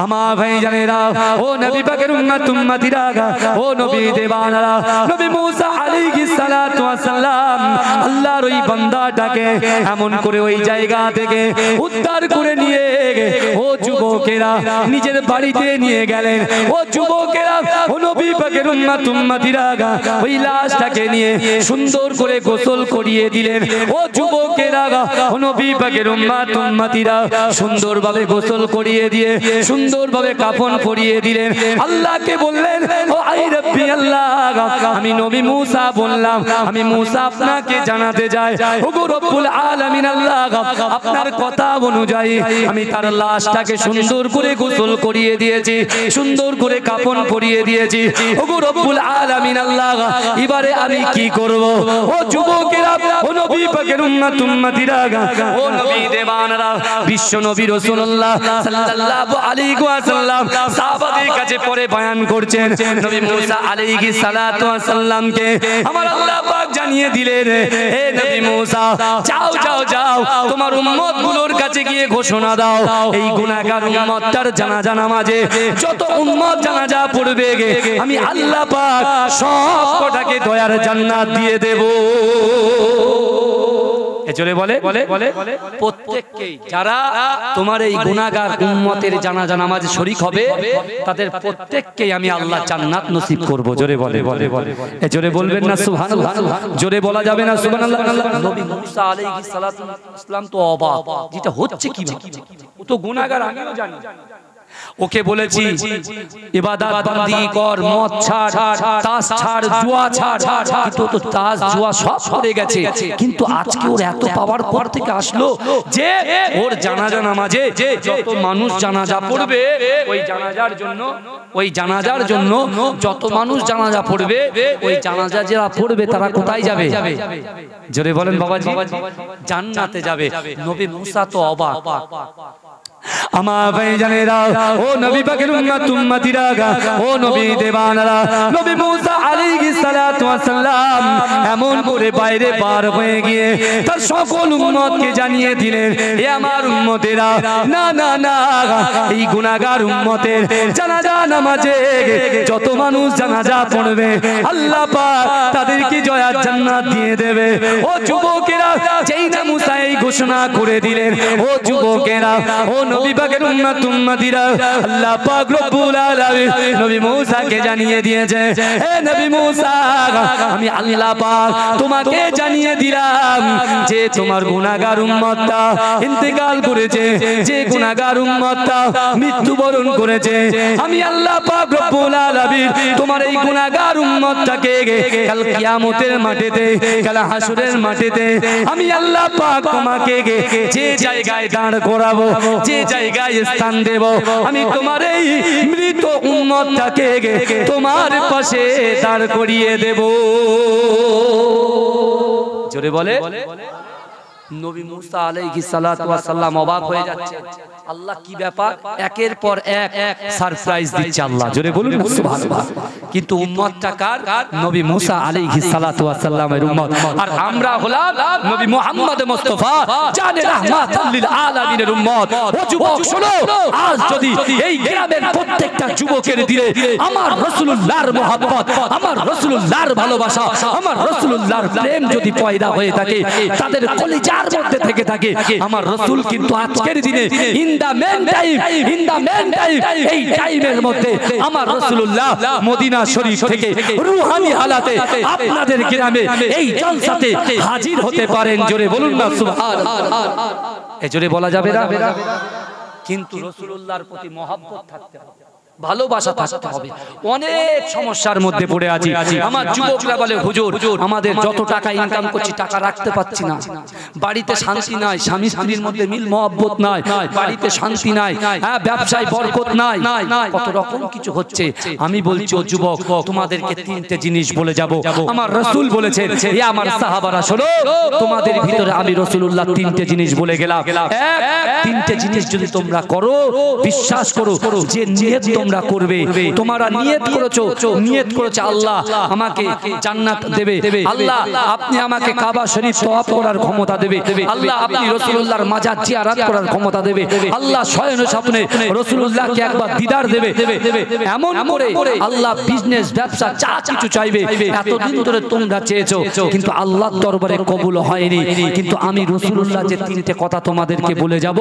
আমার ভাইজানেরা, ও নবী পাকের উম্মত উম্মতিরা, ও নবী দেওয়ানারা, নবী মুসা আলাইহিস সালাতু ওয়াস সালাম আল্লাহর ওই বান্দাটাকে এমন করে ওই জায়গা থেকে উদ্ধার করে নিয়ে ও যুবকেরা নিজের বাড়িতে নিয়ে গেলেন। ও যুবকেরা, ও নবী পাকের উম্মত উম্মতিরা ওই লাশটাকে নিয়ে সুন্দর করে গোসল করিয়ে দিলেন। ও যুবকেরা, ও নবী পাকের উম্মত উম্মতিরা সুন্দরভাবে গোসল করিয়ে দিয়ে সুন্দরভাবে কাফন পরিয়ে দিলেন। আল্লাহকে বললেন, ও আই রব্বি আল্লাহ, আমি নবী মুসা বললাম, আমি মুসা আপনাকে জানাতে যাই, ওগো রব্বুল আলামিন আল্লাহ, আপনার কথা অনুযায়ী আমি তার লাশটাকে সুন্দর করে গোসল করিয়ে দিয়েছি, সুন্দর করে কাফন পরিয়ে দিয়েছি। ওগো রব্বুল আলামিন আল্লাহ, এবারে আমি কি করব? ও যুবকেরা, ও নবী পাকের উম্মত উম্মতিরা, ও নবী দেওয়ানারা, বিশ্ব নবী রাসূলুল্লাহ সাল্লাল্লাহু আলাইহি ওয়াসাল্লাম সাহাবাদের কাছে পরে বয়ান করছেন। নবী মুসা আলাইহিস সালাতু ওয়াস সালামকে আমার আল্লাহ পাক জানিয়ে দিলেন, হে নবী মুসা, যাও যাও যাও, তোমার উম্মতগুলোর কাছে গিয়ে ঘোষণা দাও, এই গুনাহগার উম্মতটার জানাজা নামাজে যত উম্মত জানাজা পড়বে আমি আল্লাহ পাক সব কটাকে দয়ার জান্নাত দিয়ে দেব। এজরে বলে প্রত্যেককেই যারা তোমার এই গুনাহগার উম্মতের জানাজা নামাজে শরীক হবে তাদের প্রত্যেককেই আমি আল্লাহ জান্নাত নসিব করব। জোরে বলে এজরে বলবেন না সুবহানাল্লাহ? জোরে বলা যাবে না সুবহানাল্লাহ? নবী মুসা আলাইহিস সালাতু ওয়াস সালাম তো অবাক, যেটা হচ্ছে কি, ও তো গুনাহগার, আমিও জানি। ওকে বলেছি ইবাদত বন্দেগি কর, মদ ছাড়, তাস ছাড়, জুয়া ছাড়, কিন্তু তো তাস জুয়া সব করে গেছে। কিন্তু আজকে ওর এত পাওয়ার পর থেকে আসলো যে ওর জানাজা নামাজে যত মানুষ জানাজা পড়বে ওই জানাজার জন্য যত মানুষ জানাজা পড়বে ওই জানাজা যারা পড়বে তারা কোথায় যাবে? জোরে বলেন বাবাজি, জান্নাতে যাবে। নবী মুসা তো অবাক। আমার ভাইজানেরা, ও নবী পাকের উম্মত উম্মতিরা, ও নবী দেওয়ানারা, নবী মুসা আলাইহিস সালাতু ওয়াস সালাম এমন করে বাইরে পার হয়ে গিয়ে তার সকল উম্মতকে জানিয়ে দিলেন, হে আমার উম্মতেরা, না না না, এই গুনাহগার উম্মতের জানাজা নামাজে যত মানুষ জানাজা পড়বে আল্লাহ পাক তাদেরকে জয়ার জান্নাত দিয়ে দেবে। ও যুবকেরা, যেই না মুসা এই ঘোষণা করে দিলেন, ও যুবকেরা, ও নবী পাকের উম্মত উম্মতিরা, আল্লাহ পাক রব্বুল আলামিন নবী মুসাকে জানিয়ে দিয়েছে, হে নবী মুসা, আমি আল্লাহ পাক তোমাকে জানিয়ে দিলাম যে তোমার গুনাহগার উম্মতটা ইন্তেকাল করেছে, যে গুনাহগার উম্মতটা মৃত্যুবরণ করেছে, আমি আল্লাহ পাক রব্বুল আলামিন তোমার এই গুনাহগার উম্মতটাকে কাল কিয়ামতের মাঠেতে, কাল হাসরের মাঠেতে আমি আল্লাহ পাক তোমাকে যে জায়গায় দাঁড় করাবো, যে জায়গায় স্থান দেব, আমি তোমার এই মৃত উম্মতটাকে তোমার পাশে দাঁড় করিয়ে দেব। জোরে বলে নবী মুসা আলাইহিস সালাতু ওয়াস সালাম অবাক হয়ে যাচ্ছে। আল্লাহ কি ব্যাপার, একের পর এক সারপ্রাইজ দিচ্ছে আল্লাহ। জোরে বলুন সুবহানাল্লাহ। কিন্তু উম্মতটা কার? নবী মুসা আলাইহিস সালাতু ওয়াস সালামের উম্মত, আর আমরা হলাম নবী মুহাম্মদ মুস্তাফা জানে রাহমাতুল লিল আলামিনের উম্মত। ও যুবক শোনো, আজ যদি এই গ্রামের প্রত্যেকটা যুবকের দিলে আমার রাসূলুল্লাহর মুহাব্বত, আমার রাসূলুল্লাহর ভালোবাসা, আমার রাসূলুল্লাহর প্রেম যদি পয়দা হয়ে থাকে, তাদের কলিজার মধ্যে থেকে থাকে, আমার রাসূল কিন্তু আজকের দিনে ইন দা মেন টাইম এই টাইমের মধ্যে আমার রাসূলুল্লাহ মদিনা শরীফ থেকে রূহানি হালাতে আপনাদের গ্রামে এই জলসাতে হাজির হতে পারেন। জোরে বলুন না সুবহানাল্লাহ। এই জোরে বলা যাবে না? কিন্তু রাসূলুল্লাহর প্রতি মহব্বত থাকতে হবে, ভালোবাসা থাকতে হবে। অনেক সমস্যার মধ্যে পড়ে আছি। আমার যুবকরা বলে, হুজুর আমাদের যত টাকা ইনকাম করছি টাকা রাখতে পাচ্ছি না, বাড়িতে শান্তি নাই, স্বামী স্ত্রীর মধ্যে মিল মহব্বত নাই, বাড়িতে শান্তি নাই, হ্যাঁ ব্যবসায় বরকত নাই, কত রকম কিছু হচ্ছে। আমি বলছি, ও যুবক, তোমাদেরকে তিনটে জিনিস বলে যাব। আমার রাসূল বলেছেন, হে আমার সাহাবারা শোনো, তোমাদের ভিতরে আমি রাসূলুল্লাহ তিনটে জিনিস বলে গেলাম। এক, তিনটে জিনিস যদি তোমরা করো, বিশ্বাস করো যে নিয়ত তোমরা করবে, তোমরা নিয়ত করেছো আল্লাহ আমাকে জান্নাত দেবে, আল্লাহ আপনি আমাকে কাবা শরীফ তওয়াফ করার ক্ষমতা দেবে, আল্লাহ আপনি রাসূলুল্লাহর মাজার জিয়ারত করার ক্ষমতা দেবে, আল্লাহ শয়ন স্বপ্নে রাসূলুল্লাহকে একবার দিদার দেবে। এমন করে আল্লাহ বিজনেস ব্যবসা যা কিছু চাইবে এতদিন ধরে তোমরা চেয়েছো, কিন্তু আল্লাহর দরবারে কবুল হয়নি। কিন্তু আমি রাসূলুল্লাহ যে তিনটে কথা তোমাদেরকে বলে যাব,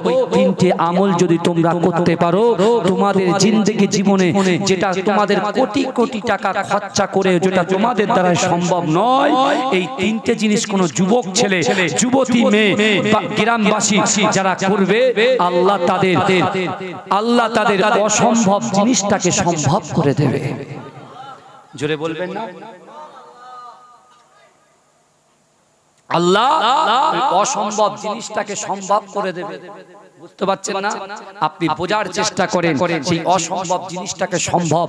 ওই তিনটে আমল যদি তোমরা করতে পারো, তোমাদের জিন্দেগি জীবনে যেটা তোমাদের কোটি কোটি টাকা খরচা করে যেটা তোমাদের দ্বারা সম্ভব নয়, এই তিনটে জিনিস কোন যুবক ছেলে যুবতী মেয়ে গ্রামবাসী যারা করবে, আল্লাহ তাদের অসম্ভব জিনিসটাকে সম্ভব করে দেবে। জোরে বলবেন না? আল্লাহ অসম্ভব জিনিসটাকে সম্ভব করে দেবে। বুঝতে পারছেন না? আপনি বোঝার চেষ্টা করেন, সেই অসম্ভব জিনিসটাকে সম্ভব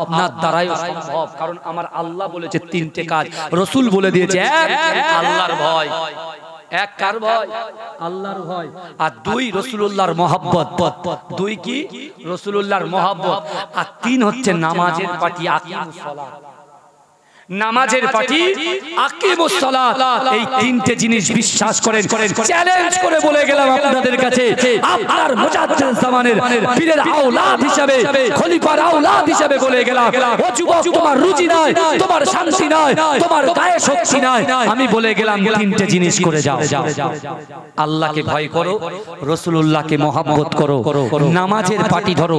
আপনার দ্বারাই সম্ভব। কারণ আমার আল্লাহ বলেছে তিনটে কাজ, রাসূল বলে দিয়েছে, এক আল্লাহর ভয়, এক কার ভয়? আল্লাহর ভয়, আর দুই রাসূলুল্লাহর মহব্বত, দুই কি? রাসূলুল্লাহর মহব্বত, আর তিন হচ্ছে নামাজের পাটি, আকিমুস সালাত। নামাজের পাটি আকিমুস সালাত, এই তিনটে জিনিস বিশ্বাস করেন। চ্যালেঞ্জ করে বলে গেলাম আপনাদের কাছে, আপনার মুজাদ্দিদ জামানের পীরের আওলাদ হিসেবে, খলিফার আওলাদ হিসেবে বলে গেলাম, ও যুবক তোমার রুচি নাই, তোমার শান্তি নাই, তোমার গায়ে শক্তি নাই, আমি বলে গেলাম তিনটে জিনিস করে যাও। আল্লাহকে ভয় করো, রাসূলুল্লাহকে মহব্বত করো, নামাজের পাটি ধরো,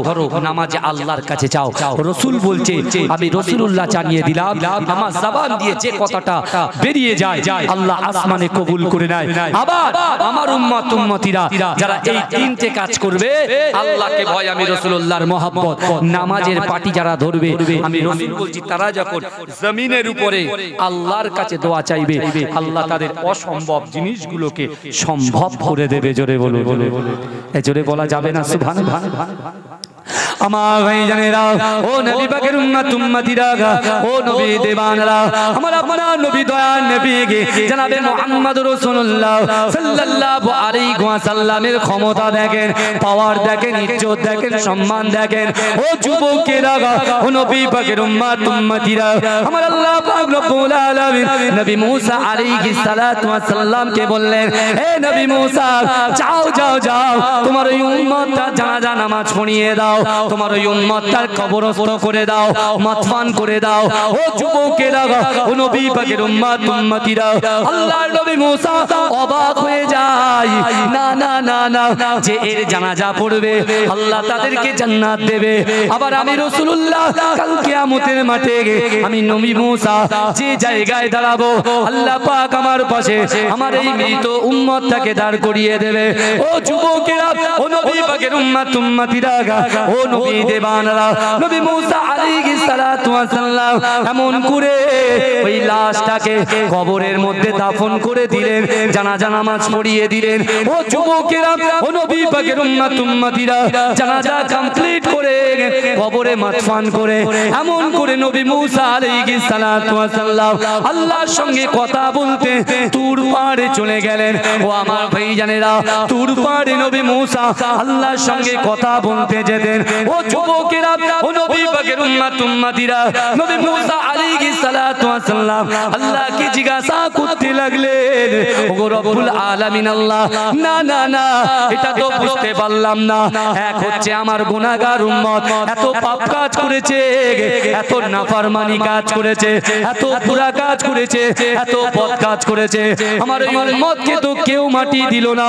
নামাজে আল্লাহর কাছে চাও। রাসূল বলছে, আমি রাসূলুল্লাহ জানিয়ে দিলাম, আমার জবান দিয়ে যে কথাটা বেরিয়ে যায় আল্লাহ আসমানে কবুল করে নেয়। আবার আমার উম্মত উম্মতিরা যারা এই তিনটে কাজ করবে, আল্লাহকে ভয়, আমি রাসূলুল্লাহর মহব্বত, নামাজের পাটি যারা ধরবে, আমি রাসূল বলছি তারা যখন জমিনের উপরে আল্লাহর কাছে দোয়া চাইবে, আল্লাহ তাদের অসম্ভব জিনিসগুলোকে সম্ভব করে দেবে। জোরে বলো, জোরে বলা যাবে না সুবহানাল্লাহ? আমার ভাইজানেরা, ও নবী পাকের উম্মত উম্মতিরা, ও নবী দেবানরা, আমার আপনার নবী দয়ার নবী জনাবে মুহাম্মদ রাসূলুল্লাহ সাল্লাল্লাহু আলাইহি ওয়াসাল্লামের ক্ষমতা দেখেন, পাওয়ার দেখেন, ইজ্জত দেখেন, সম্মান দেখেন। ও যুবকেরা, ও নবী পাকের উম্মত উম্মতিরা, আমার আল্লাহ পাক রব্বুল আলামিন নবী মুসা আলাইহিস সালাতু ওয়াস সালামকে বললেন, হে নবী মুসা, যাও যাও যাও, তোমার এই উম্মতটা জানাজা নামাজ পড়িয়ে দাও, তোমার ওই উম্মতটার কবরস্থ করে দাও, মাতফান করে দাও। ও যুবকেরা, ও নবী পাকের উম্মত উম্মতিরা, আল্লাহর নবী মুসা অবাক হয়ে যায়, না না না না, যে এর জানাজা পড়বে আল্লাহ তাদেরকে জান্নাত দেবে। আবার আমি রাসূলুল্লাহ কাল কিয়ামতের মাঠে আমি নবী মুসা যে জায়গায় দাঁড়াবো, আল্লাহ পাক আমার পাশে আমার এই মৃত উম্মতটাকে দাঁড় করিয়ে দেবে। ও যুবকেরা, ও নবী পাকের উম্মত উম্মতিরা, ও নবী দেবানরা, নবী মুসা আলাইহিস সালাতু ওয়াস সালাম এমন করে ওই লাশটাকে কবরের মধ্যে দাফন করে দিলেন, জানাজা নামাজ পড়িয়ে দিলেন। ও যুবকেরা, ও নবী পাকের উম্মত উম্মতিরা, জানাজা কমপ্লিট করে কবরে মাতফান করে এমন করে নবী মুসা আলাইহিস সালাতু ওয়াস সালাম আল্লাহর সঙ্গে কথা বলতে তুর পাড়ে চলে গেলেন। ও আমার ভাইজানেরা, তুর পাড়ে নবী মুসা আল্লাহর সঙ্গে কথা বলতে যেতেন। ও যুবকেরা, ও নবী পাকের উম্মত উম্মতিরা, নবী মুসা আলাইহিস সালাতু ওয়াস সালাম আল্লাহকে জিজ্ঞাসা করতে লাগলেন, ওগো রব্বুল আলামিন আল্লাহ, না না না, এটা তো বুঝতে পারলাম না, এক হচ্ছে আমার গুনাহগার উম্মত এত পাপ কাজ করেছে, এত নাফরমানি কাজ করেছে, এত বুরা কাজ করেছে, এত বদ কাজ করেছে, আমার এই উম্মতকে তো কেউ মাটি দিল না,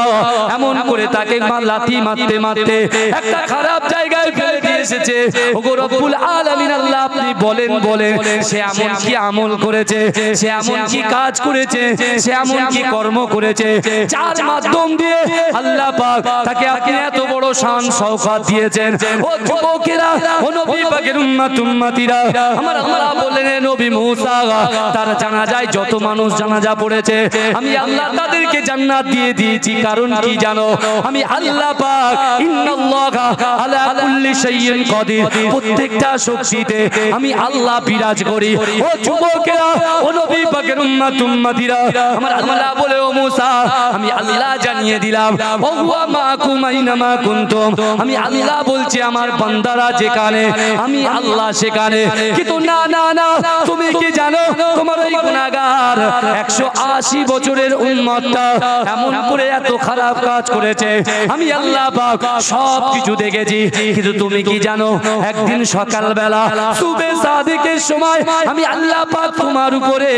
এমন করে তাকে লাথি মারতে মারতে একটা খারাপ জায়গায় ফেলে দিয়ে এসেছে। ওগো রব্বুল আলামিন আল্লাহ, আপনি বলেন বলেন সে এমন কি আমল করেছে, সে এমন কি কাজ করেছে, সে এমন কি কর্ম করেছে, যার মাধ্যম দিয়ে আল্লাহ পাক তাকে আপনি এত বড় শান শওকত দিয়েছেন। ও যুবকেরা, ও নবী পাকের উম্মত উম্মতিরা, আমার আল্লাহ বললেন, নবী মুসা তার জানাজায় যত মানুষ জানাজা পড়েছে আমি আল্লাহ তাদেরকে জান্নাত দিয়ে দিয়েছি। কারণ কি জানো? আমি আল্লাহ পাক ইন্নাল্লাহা আলা কুল্লি কুল্লি শাইইন কাদির, প্রত্যেকটা শক্তিতে আমি আল্লাহ বিরাজ করি। ও যুবকেরা, ও নবী পাকের উম্মত উম্মতিরা, আমার আল্লাহ বলে ও মুসা আমি আল্লাহ জানিয়ে দিলাম ও হুয়া মাকুম আইনামা কুনতুম, আমি আল্লাহ বলছি আমার বান্দারা যেখানে আমি আল্লাহ সেখানে। কিন্তু না না না, তুমি কি জানো তোমার ওই গুনাহগার 180 বছরের উম্মতটা এমন করে এত খারাপ কাজ করেছে, আমি আল্লাহ পাক সব কিছু দেখেছি। কিন্তু তুমি কি জানো একদিন সকালবেলা সুবে সাদিকের সময় আমি আল্লাহ পাক তোমার উপরে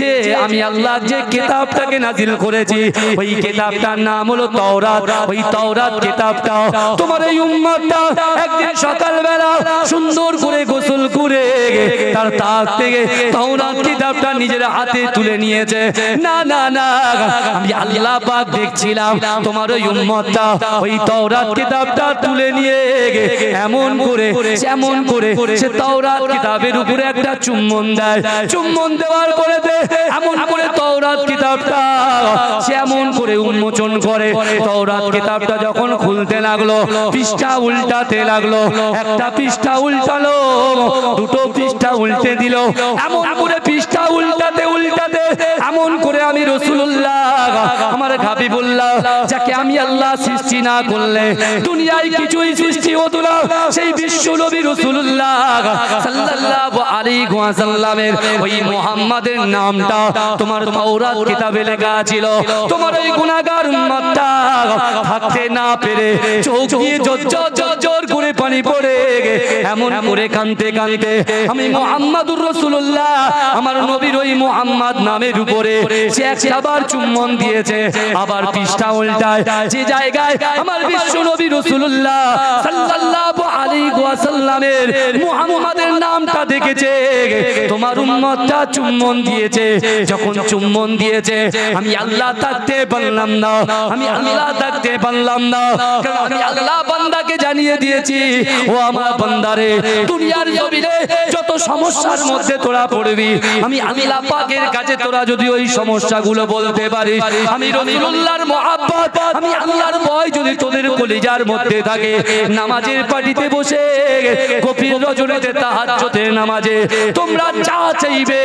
যে আমি আল্লাহ যে কিতাবটাকে নাজিল করেছি ওই কিতাবটার নাম হলো তাওরাত। ওই তাওরাত কিতাবটা তোমার এই উম্মতটা একদিন সকালবেলা সুন্দর করে গোসল করে তার তাক থেকে তাওরাত কিতাবটা নিজের হাতে তুলে নিয়েছে। না না না, আমি আল্লাহ পাক দেখছিলাম তোমার ওই উম্মতটা ওই তাওরাত কিতাবটা তুলে নিয়ে এমন করে সে তাওরাত কিতাবের উপরে একটা চুম্বন দেয়। চুম্বন দেওয়ার পরে এমন করে তাওরাত কিতাবটা সে এমন করে উন্মোচন করে। তাওরাত কিতাবটা যখন খুলতে লাগলো, পৃষ্ঠা উল্টাতে লাগলো, একটা পৃষ্ঠা উল্টালো, দুটো পৃষ্ঠা উল্টে দিল, এমন করে পৃষ্ঠা উল্টাতে উল্টাতে এমন করে আমি রাসূলুল্লাহ আমার হাবিবুল্লাহ যাকে আমি আল্লাহ সৃষ্টি না করলে দুনিয়ায় কিছুই সৃষ্টি হতো না, সেই বিশ্ব নবী রাসূলুল্লাহ সাল্লাল্লাহু আলাইহি ওয়াসাল্লামের ওই মুহাম্মাদের নামটা তোমার তাওরাত কিতাবে লেখা ছিল। তোমার ওই গুনাহগার উম্মতটা থাকতে না পেরে চোখ দিয়ে জোর করে পানি পড়ে এমন করে কাঁদতে কাঁদতে আমি মুহাম্মাদুর রাসূলুল্লাহ আমার নবীর ওই মুহাম্মদ নামের উপরে সে একবার চুম্বন দিয়েছে, আবার পৃষ্ঠা উল্টায় যে জায়গায় আমার বিশ্ব নবী রাসূলুল্লাহ সাল্লাল্লাহু আলাইহি ওয়াসাল্লামের মুহাম্মাদের নামটা দেখেছে, তোমার উম্মতটা চুম্বন দিয়েছে। যখন চুম্বন দিয়েছে আমি আল্লাহ থাকতে পারলাম না, আমি আল্লাহ থাকতে পারলাম না, কারণ আমি আল্লাহ বান্দাকে জানিয়ে দিয়েছি ও আমার বান্দারে দুনিয়ার জমিনে যত সমস্যার মধ্যে তোরা পড়বি আমি আল্লাহ পাকের কাছে তোরা যদি ওই সমস্যাগুলো বলতে পারিস, আমি রাসূলুল্লাহর মহব্বত আমি আল্লাহর ভয় যদি তোদের কলিজার মধ্যে থাকে, নামাজের পাটিতে বসে গভীর রজনীতে তাহাজ্জুদের নামাজে তোমরা যা চাইবে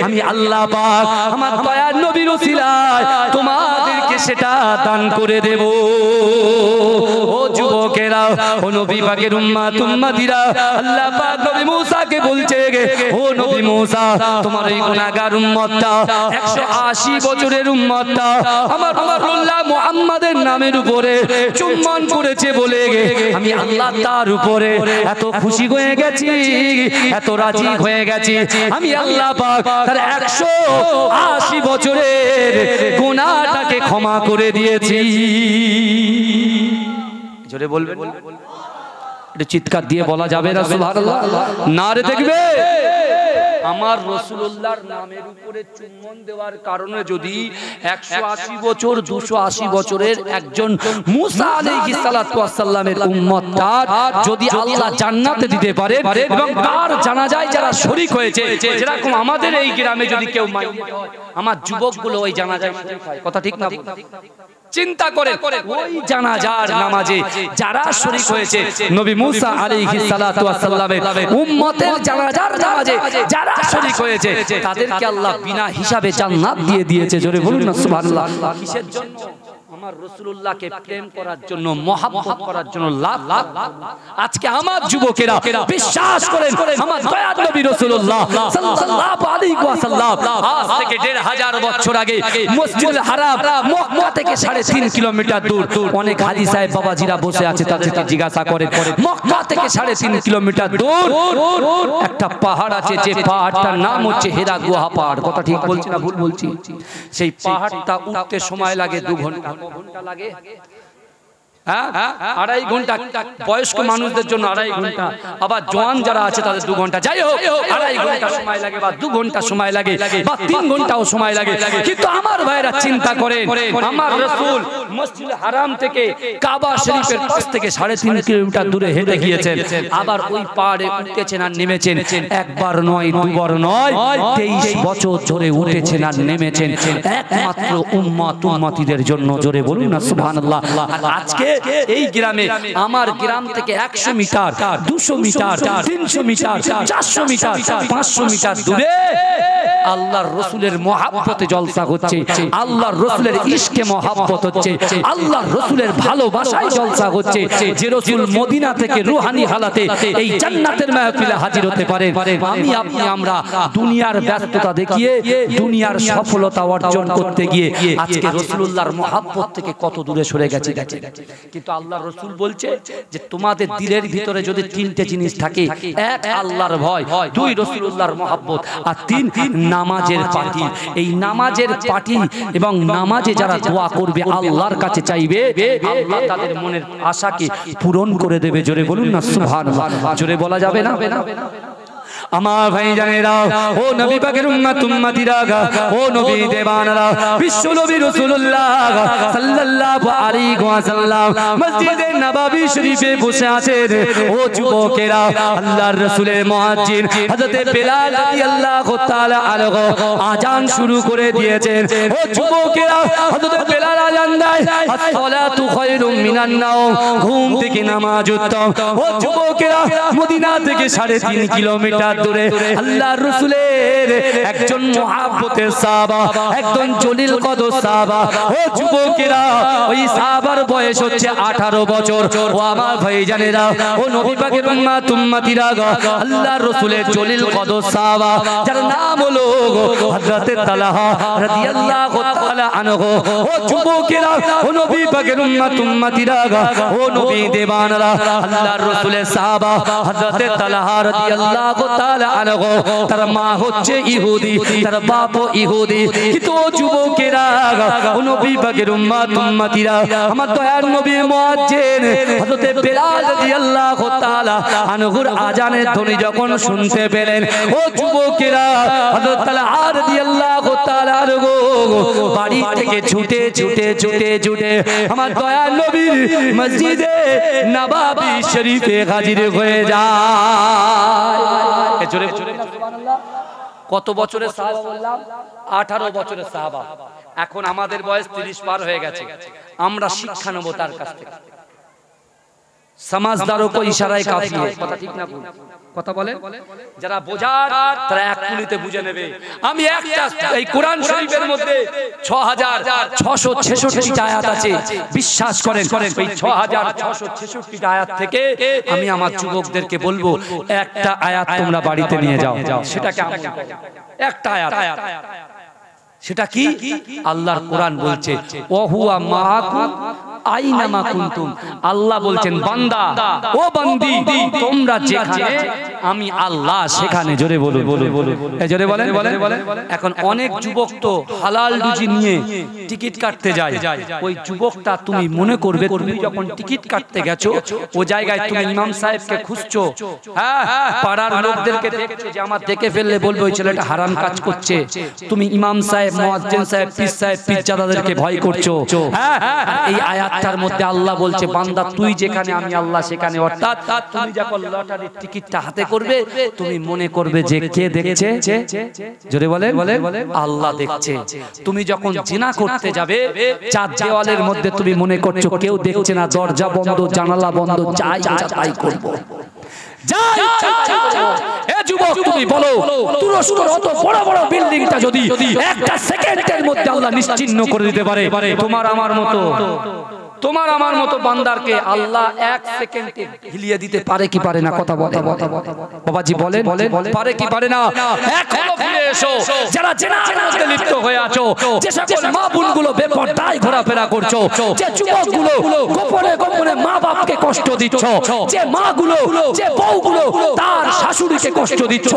আমি আল্লাহ পাক আমার দয়ার নবীর ওসিলায় তোমাদেরকে সেটা দান করে দেব। ও যুবকেরা, ও নবী পাকের উম্মত উম্মতিরা, আল্লাহ পাক নবী মুসাকে বলছে ও নবী মুসা তোমার এই গুনাহগার উম্মতটা 180 বছরের উম্মতটা আমার রাসূলুল্লাহ মুহাম্মাদের নামের উপরে চুম্বন করেছে বলে আমি আল্লাহ তার উপরে এত খুশি হয়ে গেছি, এত রাজি হয়ে গেছি, আমি আল্লাহ পাক তার 180 বছরের গুনাহটাকে ক্ষমা করে দিয়েছি। জোরে বলবেন, একটু চিৎকার দিয়ে বলা যাবে না সুবহানাল্লাহ? নারে দেখবে আমার রাসূলুল্লাহর নামের উপরে চুম্বন দেওয়ার কারণে যদি 180 বছর 280 বছরের একজন মুসা আলাইহিস সালাতু ওয়াস সালামের উম্মতটা যদি আল্লাহ জান্নাতে দিতে পারে এবং তার জানাজায় যারা শরীক হয়েছে, যেরকম আমাদের এই গ্রামে যদি কেউ মাইয়িত হয় আমার যুবকগুলো ওই জানাজায় শরীক হয়, কথা ঠিক না? চিন্তা করে ওই জানাজার নামাজে যারা শরীক হয়েছে নবী মুসা আলাইহিস সালাতু ওয়াস সালামের উম্মতের জানাজার নামাজে যারা শরীক হয়েছে তাদেরকে আল্লাহ বিনা হিসাবে জান্নাত দিয়ে দিয়েছে। জোরে বলুন না সুবহানাল্লাহ। কিসের জন্য? আমার রাসূলুল্লাহকে প্রেম করার জন্য, মহব্বত করার জন্য। লাখ লাখ আজকে আমার যুবকেরা বিশ্বাস করেন আমার দয়ার নবী রাসূলুল্লাহ সাল্লাল্লাহু আলাইহি ওয়াসাল্লাম আজ থেকে 1500 বছর আগে মসজিদুল হারাম মক্কা থেকে 3.5 কিলোমিটার দূর, অনেক হাজী সাহেব বাবাজিরা বসে আছে তাদেরকে জিজ্ঞাসা করেন মক্কা থেকে 3.5 কিলোমিটার দূর একটা পাহাড় আছে, যে পাহাড়টার নাম হচ্ছে হেরা গুহা পাহাড়। কথা ঠিক বলছি না ভুল বলছি? সেই পাহাড়টা উঠতে সময় লাগে 2 ঘন্টা। ঘন্টা লাগে, হ্যাঁ 2.5 ঘন্টা বয়স্ক মানুষদের জন্য 2.5 ঘন্টা, আবার জওয়ান যারা আছে তাদের 2 ঘন্টা। যাই হোক 2.5 ঘন্টা সময় লাগে বা 2 ঘন্টা সময় লাগে বা 3 ঘন্টাও সময় লাগে। কিন্তু আমার ভাইরা চিন্তা করেন আমার রাসূল মসজিদুল হারাম থেকে কাবা শরীফের পাশ থেকে 3.5 কিলোমিটার দূরে হেঁটে গিয়েছেন, আবার ওই পাহাড়ে উঠেছেন আর নেমেছেন, একবার নয় দুবার নয় 23 বছর ধরে উঠেছেন আর নেমেছেন একমাত্র উম্মত উম্মতিদের জন্য। জোরে বলুন না সুবহানাল্লাহ। আর আজকে এই গ্রামে আমার গ্রাম থেকে 100 metre 200 metre 300 metre 400 metre 500 metre দূরে আল্লাহর রাসূলের মহব্বতে জলসা হচ্ছে, আল্লাহর রাসূলের ইশকে মহব্বত হচ্ছে, আল্লাহর রাসূলের ভালোবাসায় জলসা হচ্ছে। যে রাসূল মদিনা থেকে রূহানি হালাতে এই জান্নাতের মাহফিলে হাজির হতে পারেন, আমি আপনি আমরা দুনিয়ার ব্যস্ততা দেখিয়ে দুনিয়ার সফলতা অর্জন করতে গিয়ে আজকে রাসূলুল্লাহর মহব্বত থেকে কত দূরে সরে গেছে। কিন্তু আল্লাহর রাসূল বলছে যে তোমাদের দিলের ভিতরে যদি তিনটে জিনিস থাকে, এক আল্লাহর ভয়, দুই রাসূলুল্লাহর মহব্বত, আর তিন নামাজের পাটি। এই নামাজের পাটি এবং নামাজে যারা দোয়া করবে, আল্লাহর কাছে চাইবে, আল্লাহ তাদের মনের আশাকে পূরণ করে দেবে। জোরে বলুন না সুবহানাল্লাহ। জোরে বলা যাবে না? আমার ভাই জানেরা, ও নবী পাকের উম্মত উম্মতিরা, ও নবী দেবানরা, বিশ্ব নবী রাসূলুল্লাহ সাল্লাল্লাহু আলাইহি ওয়াসাল্লাম মসজিদে নববী শরীফে বসে আছেন। ও যুবকেরা, আল্লাহর রাসূলের মুয়াজ্জিন হযরত বেলাল রাদিয়াল্লাহু তাআলা আনহু আযান শুরু করে দিয়েছেন। ও যুবকেরা, হযরত বেলাল আযান দেয়, আস-সালাতু খায়রুম মিনান নাওম, ঘুম থেকে নামাজ উত্তম। ও যুবকেরা, মদিনা থেকে 3.5 কিলোমিটার দূরে আল্লাহর রাসূলের একজন মুহাব্বতের সাহাবা, একজন জলিল কদর সাহাবা। ও যুবকেরা, ওই সাহাবার বয়স হচ্ছে 18 বছর। ও আমার ভাইজানেরা, ও নবী পাকের উম্মত উম্মতিরা, আল্লাহর রাসূলের জলিল কদর সাহাবা যার নাম হলো হযরত তালহা রাদিয়াল্লাহু তাআলা আনহু। ও যুবকেরা, ও নবী পাকের উম্মত উম্মতিরা, ও নবী দেবানরা, আল্লাহর রাসূলের সাহাবা হযরত তালহা রাদিয়াল্লাহু তাআলা আনহু, তার মা হচ্ছে ইহুদি, তার বাপও ইহুদি। কিন্তু ও যুবকেরা, ও নবী পাকের উম্মত উম্মতিরা, আমার দয়ার নবীর মুয়াজ্জিন হযরত বেলাল রাদিয়াল্লাহু তাআলা আনহুর আযানের ধ্বনি যখন শুনতে পেলেন, ও যুবকেরা, হযরত তালহা রাদিয়াল্লাহু তাআলা আনহু বাড়ি থেকে ছুটে ছুটে ছুটে ছুটে আমার দয়ার নবীর মসজিদে নববী শরীফে হাজির হয়ে যায়। কত বছরের সাহাবা বললাম? 18 বছরের সাহাবা। এখন আমাদের বয়স 30 পার হয়ে গেছে। আমরা শিক্ষা নেব তার কাছ থেকে। সমাজদারও কো ইশারায় কাফি है। কথা ঠিক না ভুল? কথা বলে যারা বোঝার তারা এক কুলিতে বুঝে নেবে। আমি একটা এই কোরআন শরীফের মধ্যে 6666 আয়াত আছে, বিশ্বাস করেন এই 6666 আয়াত থেকে আমি আমার যুবকদেরকে বলবো একটা আয়াত তোমরা বাড়িতে নিয়ে যাও। সেটাকে একটা আয়াত, সেটা কি? আল্লাহর কোরআন বলছে ওয়া হুয়া মাআকুম আইনামা কুনতুম। আল্লাহ বলছেন বান্দা, ও বান্দি, তোমরা যেখানে আমি আল্লাহ সেখানে। জোরে বলুন, জোরে বলেন। এখন অনেক যুবক তো হালাল রুজি নিয়ে টিকিট কাটতে যায়। ওই যুবকটা তুমি মনে করবে তুমি যখন টিকিট কাটতে গেছো ও জায়গায় তুমি ইমাম সাহেবকে খুঁজছো, হ্যাঁ, পাড়ার লোকদেরকে দেখছো যে আমার দেখে ফেললে বলবে ওই ছেলেটা হারাম কাজ করছে। তুমি ইমাম সাহেব, মুয়াজ্জিন সাহেব, পীর সাহেব, পীরজাদাদেরকে ভয় করছো। হ্যাঁ, এই আয়াতটার মধ্যে আল্লাহ বলছে বান্দা তুই যেখানে আমি আল্লাহ সেখানে। অর্থাৎ তুমি যখন লটারির টিকিটটা হাতে করবে তুমি মনে করবে যে কে দেখছে? জোরে বলেন, আল্লাহ দেখছে। তুমি যখন জিনা করতে যাবে চার দেওয়ালের মধ্যে তুমি মনে করছো কেউ দেখছে না, দরজা বন্ধ, জানালা বন্ধ, যাই তাই করব। যুবক তুমি বলো, তুরস্কের অত বড় বড় বিল্ডিংটা যদি একটা সেকেন্ডের মধ্যে আল্লাহ নিশ্চিহ্ন করে দিতে পারে, তোমার আমার মতো বান্দারকে আল্লাহ এক সেকেন্ডে হিলিয়ে দিতে পারে কি পারে না? কথা বলে বাবাজি, বলেন পারে কি পারে না? এখনো ফিরে এসো যারা জিনার মধ্যে লিপ্ত হয়ে আছো, যে সকল মা বোনগুলো বেপরদায় ঘোরাফেরা করছো, যে যুবকগুলো গোপনে গোপনে মা বাপকে কষ্ট দিচ্ছ, যে মাগুলো, যে বউগুলো তার শাশুড়িকে কষ্ট দিচ্ছ,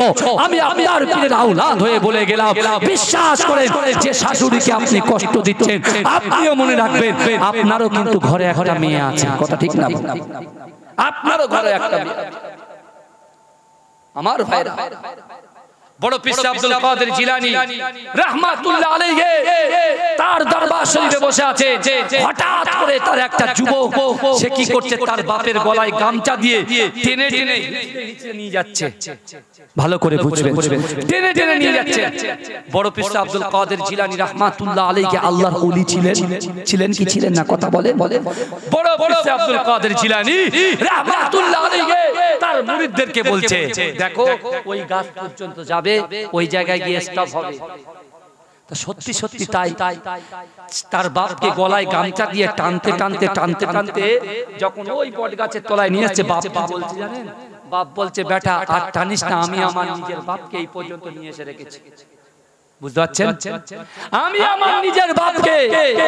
আমি আপনার পীরের আওলাদ হয়ে বলে গেলাম, বিশ্বাস করেন যে শাশুড়িকে আপনি কষ্ট দিচ্ছেন আপনিও মনে রাখবেন আপনারও কিন্তু ঘরে একটা মেয়ে আছে। কথা ঠিক না? আপনারও ঘরে একটা মেয়ে। আমার ভাইরা, বড় পীর আব্দুল কাদের জিলানী রাহমাতুল্লাহ আলাইহি তার দরবার শরীফে বসে আছে। হঠাৎ করে তার একটা যুবক সে কি করছে, তার বাপের গলায় গামছা দিয়ে টেনে টেনে নিয়ে যাচ্ছে। ভালো করে বুঝবেন, টেনে টেনে নিয়ে যাচ্ছে। বড় পীর আব্দুল কাদের জিলানী রাহমাতুল্লাহ আলাইহি আল্লাহর ওলি ছিলেন, ছিলেন কি ছিলেন না কথা বলেন। বড় পীর আব্দুল কাদের জিলানী রাহমাতুল্লাহ আলাইহি তার মুরিদদেরকে বলছে, দেখো ওই গাছ পর্যন্ত যাবে, ওই জায়গায় গিয়ে স্টপ হবে। সত্যি সত্যি তাই। তার বাপকে গলায় গামছা দিয়ে টানতে টানতে টানতে টানতে যখন ওই বট গাছের তলায় নিয়ে আসছে, বাপ বলছে জানেন, বাপ বলছে বেটা আর টানিস না, আমি আমার নিজের বাপকে এই পর্যন্ত নিয়ে এসে রেখেছি। বুঝতে পারছেন, আমি আমার নিজের বাপকে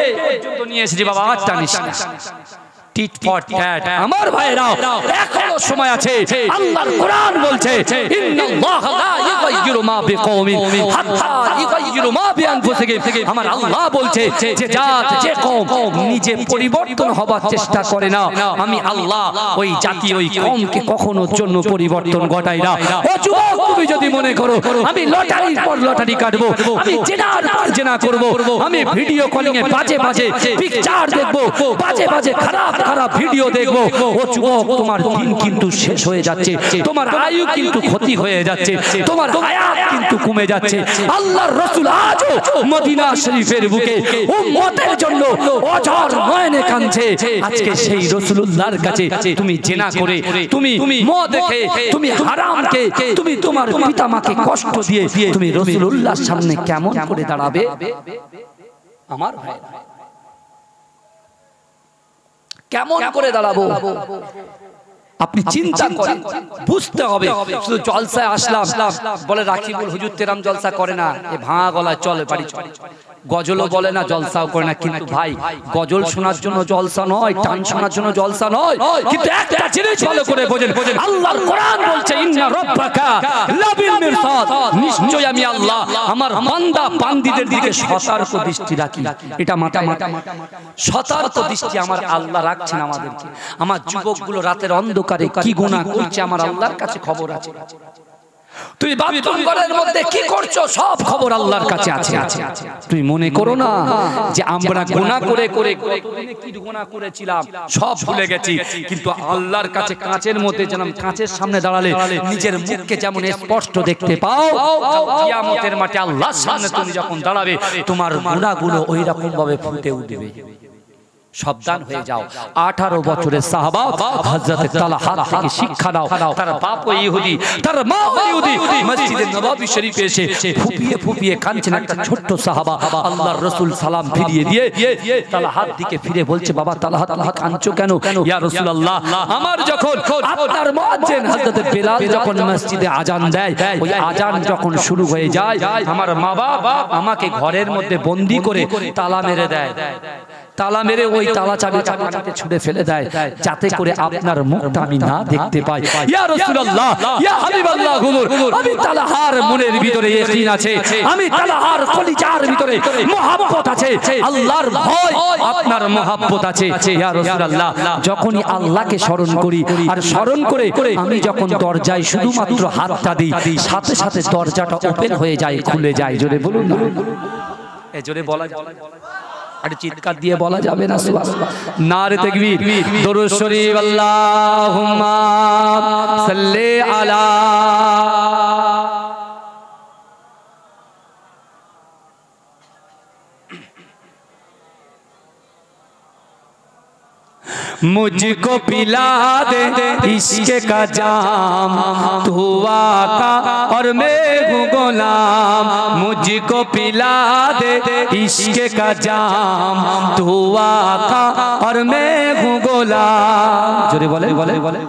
এই পর্যন্ত নিয়ে এসেছি, বাবা আর টানিস না। Tit for tat. আমার ভাইরা এখনো সময় আছে। আল্লাহর কোরআন বলছে ইন্নাল্লাহা লা ইউগাইয়িরু মা বিকওমিন হাত্তা ইউগাইয়িরু মা বিআনফুসিহিম। আমার আল্লাহ বলছে যে জাত যে কওম নিজে পরিবর্তন হবার চেষ্টা করে না, আমি আল্লাহ ওই জাতি ওই কওমকে কখনোর জন্য পরিবর্তন ঘটাই না। ও যুবক, তুমি যদি মনে করো আমি লটারির পর লটারি কাটবো, আমি জেনার পর জেনা করব, আমি ভিডিও কলিং এ বাজে বাজে পিকচার দেখবো, বাজে বাজে খারাপ খারাপ ভিডিও দেখবো, ও যুবক তোমার দিন কিন্তু শেষ হয়ে যাচ্ছে, তোমার আয়ু কিন্তু ক্ষতি হয়ে যাচ্ছে, তোমার হায়াত কিন্তু কমে যাচ্ছে। আল্লাহর রাসূল আজও মদিনা শরীফের বুকে উম্মতের জন্য অঝর নয়নে কাঁদছে। আজকে সেই রাসূলুল্লাহর কাছে তুমি জিনা করে, তুমি মদ খেয়ে, তুমি হারাম খেয়ে, তুমি তোমার পিতামাকে কষ্ট দিয়ে তুমি রাসূলুল্লাহর সামনে কেমন করে দাঁড়াবে? আমার ভাই কেমন করে দাঁড়াবো? আপনি চিন্তা করেন, বুঝতে হবে। শুধু জলসায় আসলাম বলে রাকিবুল হুজুর তেরাম জলসা করে না, এ ভাঙা গলায় চলে বাড়ি চলে, গজলও বলে না, জলসাও করে না। কিন্তু ভাই গজল শোনার জন্য জলসা নয়, টান শোনার জন্য জলসা নয়, কিন্তু একটা জিনিস ভালো করে বোঝেন, আল্লাহর কোরআন বলছে ইন্না রাব্বাকা লাবিল মিরসাদ, নিশ্চয় আমি আল্লাহ আমার বান্দা বান্দীদের দিকে সতর্ক দৃষ্টি রাখি। এটা মাথায় সতর্ক দৃষ্টি আমার আল্লাহ রাখছেন আমাদেরকে। আমার যুবকগুলো রাতের অন্ধকারে কি গুনাহ করছে আমার আল্লাহর কাছে খবর আছে। তুই বাথরুম ঘরের মধ্যে কি করছো সব খবর আল্লাহর কাছে আছে। তুই মনে করো না যে আমরা গুনাহ করে করে কতদিনে কি গুনাহ করেছিলাম সব ভুলে গেছি, কিন্তু আল্লাহর কাছে কাঁচের মধ্যে যেমন কাঁচের সামনে দাঁড়ালে নিজের মুখকে যেমন স্পষ্ট দেখতে পাও, কিয়ামতের মাঠে আল্লাহর সামনে তুমি যখন দাঁড়াবে তোমার গুনাহগুলো ওই রকম ভাবে ফুটে উঠবে। সাবধান হয়ে যাও। 18 বছরের সাহাবা হযরত তালহা থেকে শিক্ষা নাও। তার বাপও ইহুদি, তার মাও ইহুদি। মসজিদে নববী শরীফে এসে ফুপিয়ে ফুপিয়ে কাঁদছেন একটা ছোট্ট সাহাবা। আল্লাহর রাসূল সালাম ফিরিয়ে দিয়ে তালহার দিকে ফিরে বলছে, বাবা তালহা, তালহা কাঁদছো কেন? ইয়া রাসূলুল্লাহ, আমার যখন আপনার মুয়াজ্জিন হযরত বেলাল যখন মসজিদে আজান দেয়, ওই আজান যখন শুরু হয়ে যায়, আমার মা বাবা আমাকে ঘরের মধ্যে বন্দী করে তালা মেরে দেয়। তালা মেরে ওই তালা চাবিটা পানিতে ছুঁড়ে ফেলে দেয়, যাতে করে আপনার মুখটা আমি না দেখতে পাই। ইয়া রাসূলুল্লাহ, ইয়া হাবিবাল্লাহ, হুজুর আমি তালহার মনের ভিতরে ইয়াকিন আছে, আমি তালহার কলিজার ভিতরে মহব্বত আছে, আল্লাহর ভয় আপনার মহব্বত আছে। ইয়া রাসূলুল্লাহ, যখনই আল্লাহকে স্মরণ করি আর স্মরণ করে আমি যখন দরজায় শুধুমাত্র হাতটা দিই, সাথে সাথে দরজাটা ওপেন হয়ে যায়, খুলে যায়। জোরে বলুন না, এ জোরে বলা যায়, আর চিৎকার দিয়ে বলা যাবে না সুবহানাল্লাহ। নারে তাকবীর, দরুদ শরীফ, আল্লাহুম্মা সাল্লি আলা। मुझको पिला दे इश्क का जाम, तू आका और मैं हूँ गुलाम। मुझको पिला दे इश्क का जाम, तू आका और मैं हूँ गुलाम। जोरे बोले बोले बोले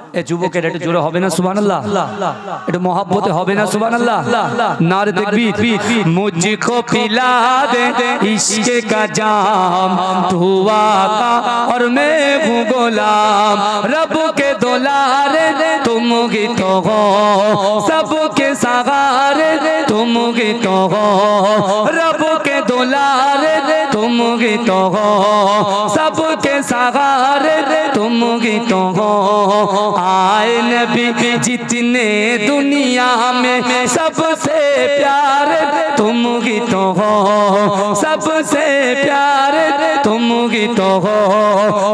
এ যুবকের একটু জোরে হবে না সুবহানাল্লাহ? একটু মহব্বতে হবে না সুবহানাল্লাহ? নারে তাকবীর। মুঝকো পিলা দে ইশক কা জাম, তু আকা और मैं हूँ गुलाम। रब के दुलारे तुम ही तो हो, सबके सहारे तुम ही तो हो। रब के दुलारे तुम ही तो हो, सबके सहारे तुम तुम ही तो हो। आए नबी जितने दुनिया में सबसे प्यारे तुम ही तो हो, सबसे प्यारे तुम ही तो हो।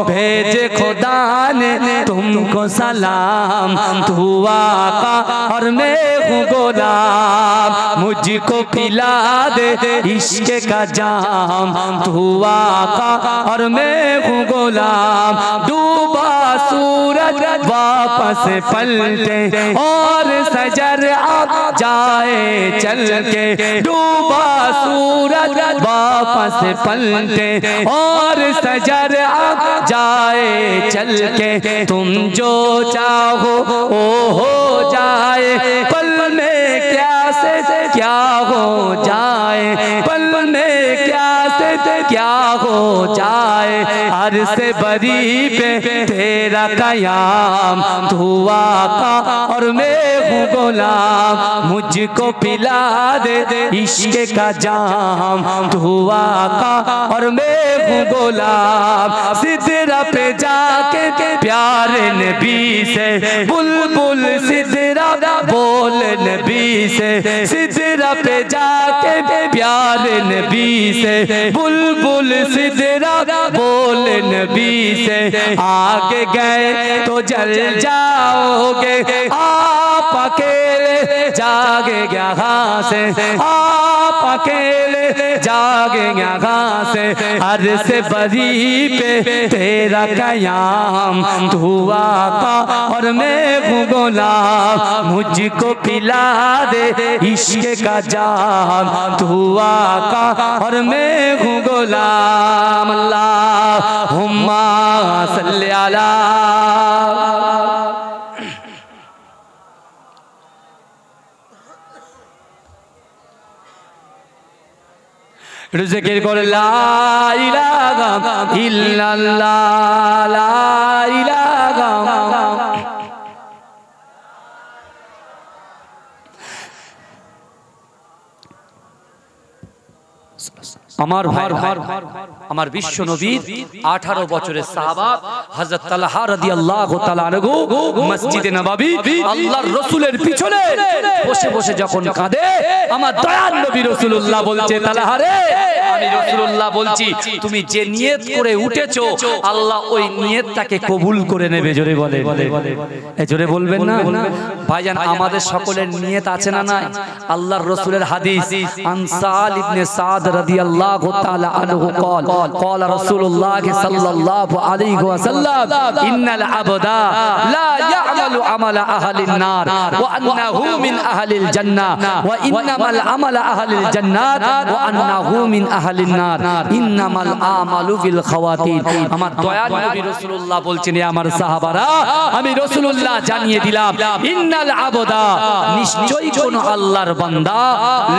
भेजे खुदा ने तुमको सलाम, तू आका और मैं हूँ गुलाम। मुझको पिला दे इश्क का जाम, तू आका और मैं हूँ गुलाम। डूबा सूरज वापस पलटे और सजर आ जाए चल के। डूबा सूरज वापस पलटे और सजर आ जाए चल के। तुम जो चाहो ओ हो जाए, पल में क्या से क्या हो जाए, पल में क्या से क्या हो जाए। हर से बरी पे तेरा कयाम, तू आका और मैं हूँ गुलाम। मुझको पिला दे इश्क का जाम, तू आका और मैं हूँ गुलाम। सिदरा पे जाके प्यारे नबी से बुलबुल सिदरा बोल नबी से। सिदरा पे जाके प्यारे नबी से बुलबुल सिदरा बोल नबी से। आगे गए तो जल जाओगे, आप अकेले जागे यहाँ से, आप अकेले जागे यहाँ से। हर से बरी पे तेरा कयाम, तू आका और मैं हूँ गुलाम। मुझको पिला दे इश्क का जाम, तू आका और मैं हूँ गुलाम। अल्लाहुम्मा सल्ली अला। जिक्र कर ला इलाहा इल्लल्लाह, ला इलाहा। আমার ভাই আমার বিশ্ব নবীর 18 বছরের সাহাবা হযরত তালহা রাদিয়াল্লাহু তাআলা আনহু মসজিদে নববী আল্লাহর রাসূলের পিছনে বসে বসে যখন কাঁদে, আমার দয়ার নবী রাসূলুল্লাহ বলছে, তালহা রে, আমি রাসূলুল্লাহ বলছি তুমি যে নিয়ত করে উঠেছো আল্লাহ ওই নিয়তটাকে কবুল করে নেবে। জোরে বলে, এই জোরে বলবেন না ভাইজান? আমাদের সকলের নিয়ত আছে না নাই? আল্লাহর রাসূলের হাদিস, আনসাল ইবনে সাদ রাদিয়াল্লাহু তাআলা আনহু قال قال رسول الله صلى الله عليه وسلم ان العبد لا يعمل عمل اهل النار وانه من اهل الجنه وانما العمل اهل الجنات وانه من اهل النار انما الاعمال بالخواتيم। আমার দয়ার নবী রাসূলুল্লাহ বলছেন, আমার সাহাবারা আমি রাসূলুল্লাহ জানিয়ে দিলাম, ইন্নাল আবদা, নিশ্চয়ই কোন আল্লাহর বান্দা,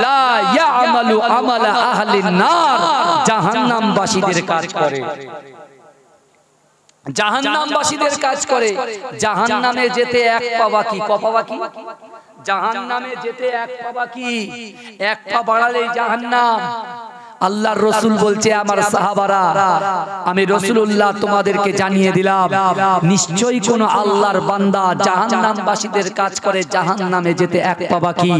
লা ইয়ামালু আমালা আহলিন নার, জাহান্নামবাসীদের কাজ করে, জাহান্নামবাসীদের কাজ করে। জাহান্নামে যেতে এক পা বাকি, ক পা বাকি? জাহান্নামে যেতে এক পা বাকি, এক পা বাড়ালেই জাহান্নাম। আল্লাহর রাসূল বলছে, আমার সাহাবারা আমি রাসূলুল্লাহ তোমাদেরকে জানিয়ে দিলাম, নিশ্চয়ই কোন আল্লাহর বান্দা জাহান্নামবাসীদের কাজ করে, জাহান্নামে যেতে এক পা বাকি।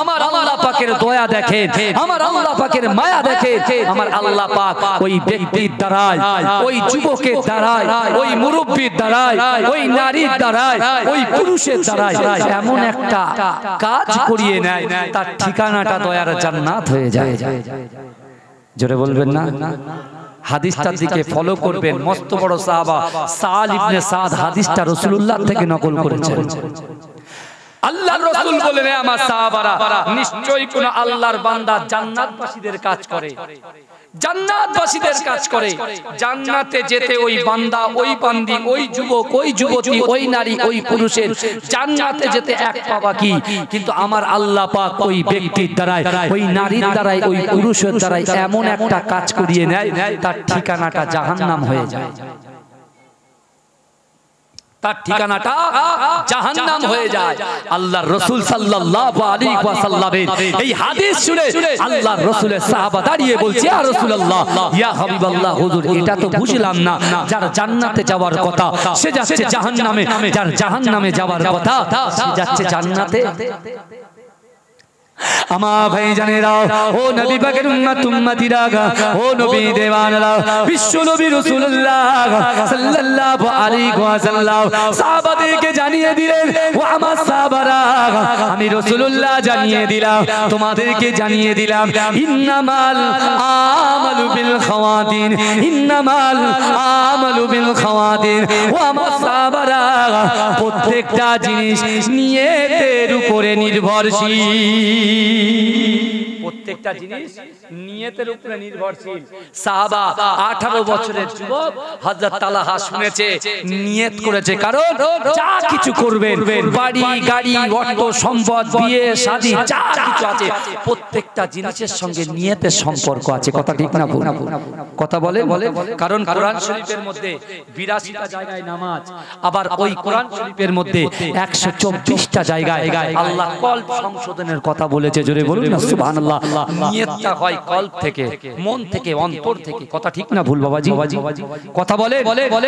আমার আল্লাহ পাকের দয়া দেখেন, আমার আল্লাহ পাকের মায়া দেখেন, আমার আল্লাহ পাক ওই ব্যক্তির দ্বারায়, ওই যুবকের দ্বারায়, ওই মুরব্বির দ্বারায়, ওই নারীর দ্বারায়, ওই পুরুষের দ্বারায় এমন একটা কাজ করিয়ে নেয়, তার ঠিকানাটা দয়ার জান্নাত হয়ে যায়। জোরে বলবেন না? হাদিসটার দিকে ফলো করবেন। মস্ত বড় সাহাবা সাল ইবনে সাদ হাদিসটা রাসূলুল্লাহ থেকে নকল করেছেন। আল্লাহর রাসূল বলেন, আমার সাহাবারা নিশ্চয়ই কোন আল্লাহর বান্দা জান্নাতবাসীদের কাজ করে, জান্নাতবাসীদের কাজ করে। জান্নাতে যেতে ওই বান্দা, ওই বান্দি, ওই যুবক, ওই যুবতী, ওই নারী, ওই পুরুষের জান্নাতে যেতে এক পা বাকি। কিন্তু আমার আল্লাহ পাক ওই ব্যক্তির দ্বারাই, ওই নারীর দ্বারাই, ওই পুরুষের দ্বারাই এমন একটা কাজ করিয়ে নেয়, তার ঠিকানাটা জাহান্নাম হয়ে যায়। তার ঠিকানাটা জাহান্নাম হয়ে যায়। আল্লাহর রাসূল সাল্লাল্লাহু আলাইহি ওয়াসাল্লামের এই হাদিস শুনে আল্লাহর রাসূলের সাহাবা দাঁড়িয়ে বলছে, ইয়া রাসূলুল্লাহ, ইয়া হাবিবাল্লাহ, হুজুর এটা তো বুঝলাম না, যার জান্নাতে যাওয়ার কথা সে যাচ্ছে জাহান্নামে, যার জাহান্নামে যাওয়ার কথা সে যাচ্ছে জান্নাতে। আমার ভাই জানেরা, ও নবী পাকের উম্মত উম্মতিরা, ও নবী দেওয়ানরা, বিশ্ব নবী রাসূলুল্লাহ সাল্লাল্লাহু আলাইহি ওয়াসাল্লাম সাহাবাদেরকে জানিয়ে দিলেন, ও আমার সাহাবারা, আমি রাসূলুল্লাহ জানিয়ে দিলাম, তোমাদেরকে জানিয়ে দিলাম, ইন্নামাল আমালু বিল খাওয়াতিন, ইন্নামাল আমালু বিল খাওয়াতিন। ও আমার সাহাবারা, প্রত্যেকটা জিনিস নিয়তের উপরে নির্ভরশীল, প্রত্যেকটা জিনিস নিয়তের উপরে নির্ভরশীল। সাহাবা 18 বছরের যুবক হযরত তালহা শুনেছে, নিয়ত করেছে, কারণ যা কিছু করবেন, বাড়ি গাড়ি অর্থ সম্পদ বিয়ে শাদী যা কিছু আছে, প্রত্যেকটা জিনিসের সঙ্গে নিয়তের সম্পর্ক আছে। কথা ঠিক না ভুল? কথা বলে, কারণ কোরআন শরীফের মধ্যে 82টা জায়গায় নামাজ, আবার ওই কোরআন শরীফের মধ্যে 124টা জায়গায় আল্লাহ কল্ব সংশোধনের কথা বলেছে। জোরে বলুন না সুবহানাল্লাহ। নিয়তটা হয় কল্ব থেকে, মন থেকে, অন্তর থেকে। কথা ঠিক না ভুল বাবাজি? কথা বলে।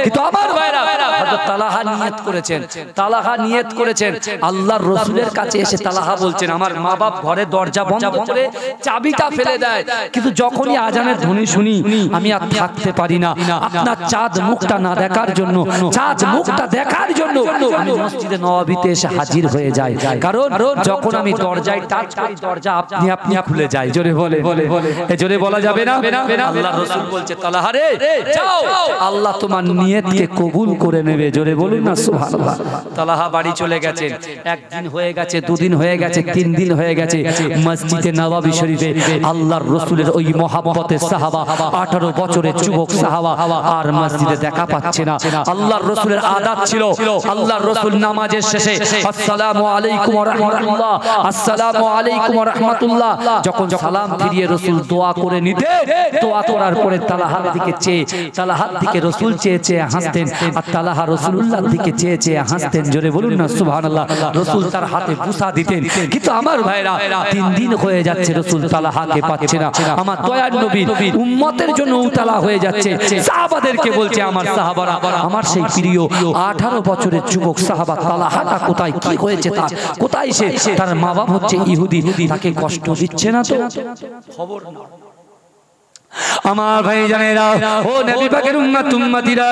কিন্তু আমার ভাইরা, হযরত তালহা নিয়ত করেছেন, তালহা নিয়ত করেছেন, আল্লাহর রাসূলের কাছে এসে তালহা বলছেন, আমার মা বাপ ঘরে দরজা বন্ধ করে চাবিটা ফেলে দেয়, কিন্তু যখনই আজানের ধ্বনি শুনি আমি আর থাকতে পারি না, আপনার চাঁদ মুখটা না দেখার জন্য, চাঁদ মুখটা দেখার জন্য আমি মসজিদে নববীতে এসে হাজির হয়ে যাই, কারণ যখন আমি দরজায় টাচ করি দরজা আপনি আপনি খুলে যায়। জোরে বলে, এ জোরে বলা যাবে না? আল্লাহর রাসূল বলছে, তালহা রে যাও, আল্লাহ তোমার নিয়তকে কবুল করে নেবে। জোরে বলুন না সুবহানাল্লাহ। তালহা বাড়ি চলে গেছেন, একদিন হয়ে গেছে, দুদিন হয়ে গেছে, 3 দিন হয়ে গেছে, মসজিদে নববী শরীফে আল্লাহর রাসূলের ওই মহব্বতের সাহাবা 18 বছরের যুবক সাহাবা আর মসজিদে দেখা পাচ্ছে না। আল্লাহর রাসূলের আদত ছিল, আল্লাহর রাসূল নামাজের শেষে আসসালামু আলাইকুম ওয়া রাহমাতুল্লাহ, আসসালামু আলাইকুম ওয়া রাহমাতুল্লাহ, যখন সালাম ফিরিয়ে রাসূল দোয়া করে নিতেন, দোয়া করার পরে তালহার দিকে চেয়ে, তালহার দিকে রাসূল চেয়ে চেয়ে হাসতেন, আর তালহা রাসূলুল্লাহর দিকে চেয়ে চেয়ে হাসতেন। জোরে বলুন না সুবহানাল্লাহ। রাসূল তার হাতে বুসা দিতেন, কিন্তু আমার ভাইরা 3 দিন হয়ে যাচ্ছে রাসূল তালহাকে পাচ্ছে না। আমার দয়ার নবী উম্মতের জন্য উতালা হয়ে যাচ্ছে। সাহাবাদেরকে বলছে, আমার সাহাবারা, আমার সেই প্রিয় 18 বছরের যুবক সাহাবা তালহাটা কোথায়, কি হয়েছে তার, কোথায় সে, তার মা বাপ হচ্ছে ইহুদি, তাকে কষ্ট দিচ্ছে না তো? খবর না। আমার ভাই জানেরা, ও নবী পাকের উম্মত উম্মতিরা,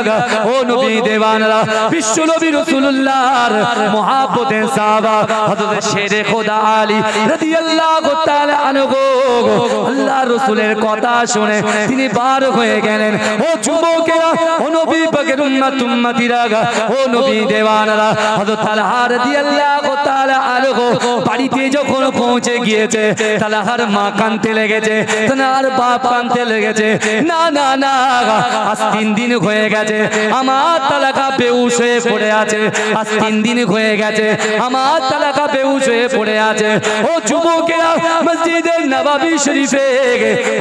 ও নবী দেওয়ানরা, বিশ্ব নবী রাসূলুল্লাহর মহব্বতের সাহাবা হযরত শেরে খোদা আলী রাদিয়াল্লাহু তাআলা আনহু আল্লাহর রাসূলের কথা শুনে তিনি বার হয়ে গেলেন। ও যুবকেরা, ও নবী পাকের উম্মত উম্মতিরা, ও নবী দেওয়ানরা, হযরত তালহা রাদিয়াল্লাহু তাআলা আনহু বাড়িতে যখন পৌঁছে গিয়েছে, তালহার মা কাঁদতে লেগেছে, তার বাপ কাঁদতে লেগেছে। না না না, আজ 3 দিন হয়ে গেছে আমার তালহা বেহুশ হয়ে পড়ে আছে, আজ 3 দিন হয়ে গেছে আমার তালহা বেহুশ হয়ে পড়ে আছে। ও যুবকেরা, মসজিদে নববী শরীফে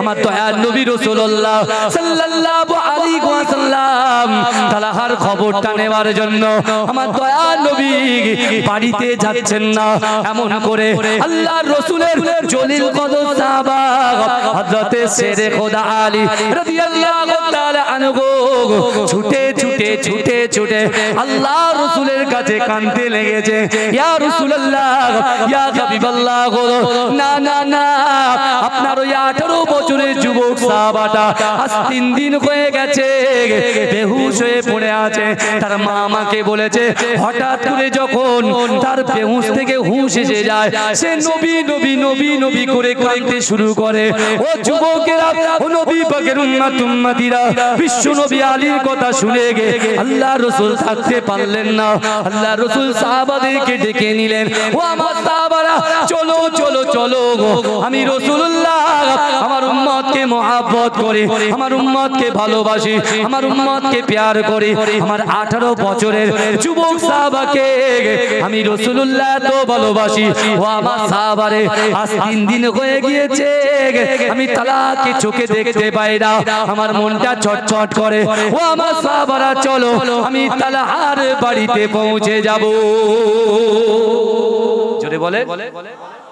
আমার দয়ার নবী রাসূলুল্লাহ সাল্লাল্লাহু আলাইহি ওয়াসাল্লাম তালহার খবরটা নেওয়ার জন্য আমার দয়ার নবী বাড়িতে যাচ্ছেন না। এমন করে আল্লাহর রাসূলের জলিল কদর সাহাবা হযরত শেরে খোদা আলী রাদিয়াল্লাহু তাআলা আনহু ছুটে ছুটে ছুটে ছুটে আল্লাহর রাসূলের কাছে কাঁদতে লেগেছে, ইয়া রাসূলুল্লাহ, ইয়া হাবিবাল্লাহ, না না না, আপনার ওই 18 বছরের যুবক সাহাবাটা আজ 3 দিন হয়ে গেছে বেহুশ হয়ে পড়ে আছে। তার মা আমাকে বলেছে, হঠাৎ করে যখন তার বেহুশ থেকে হুঁশ এসে যায়, সে নবী নবী নবী নবী করে কাঁদতে শুরু করে। ও যুবকেরা, ও নবী পাকের উম্মত উম্মতিরা, বিশ্ব নবী আলীর কথা শুনে গে আল্লাহর রাসূল থাকতে পারলেন না। আল্লাহর রাসূল সাহাবাদেরকে ডেকে নিলেন, ও আমার সাহাবারা, চলো চলো চলো, আমি রাসূলুল্লাহ আমার উম্মতকে মহব্বত করি, আমার উম্মতকে ভালোবাসি, আমার উম্মতকে প্যার করি। আমার 18 বছরের যুবক সাহাবাকে আমি রাসূলুল্লাহ তো ভালোবাসি। ও আমার সাহাবারে, আজ 3 দিন হয়ে গিয়েছে, আমি তালাকে চোখে দেখতে পাই না, আমার মনটা ছটছট করে। ও আমার সাহাবারা, চলো আমি তালহার বাড়িতে পৌঁছে যাব। জোরে বলে,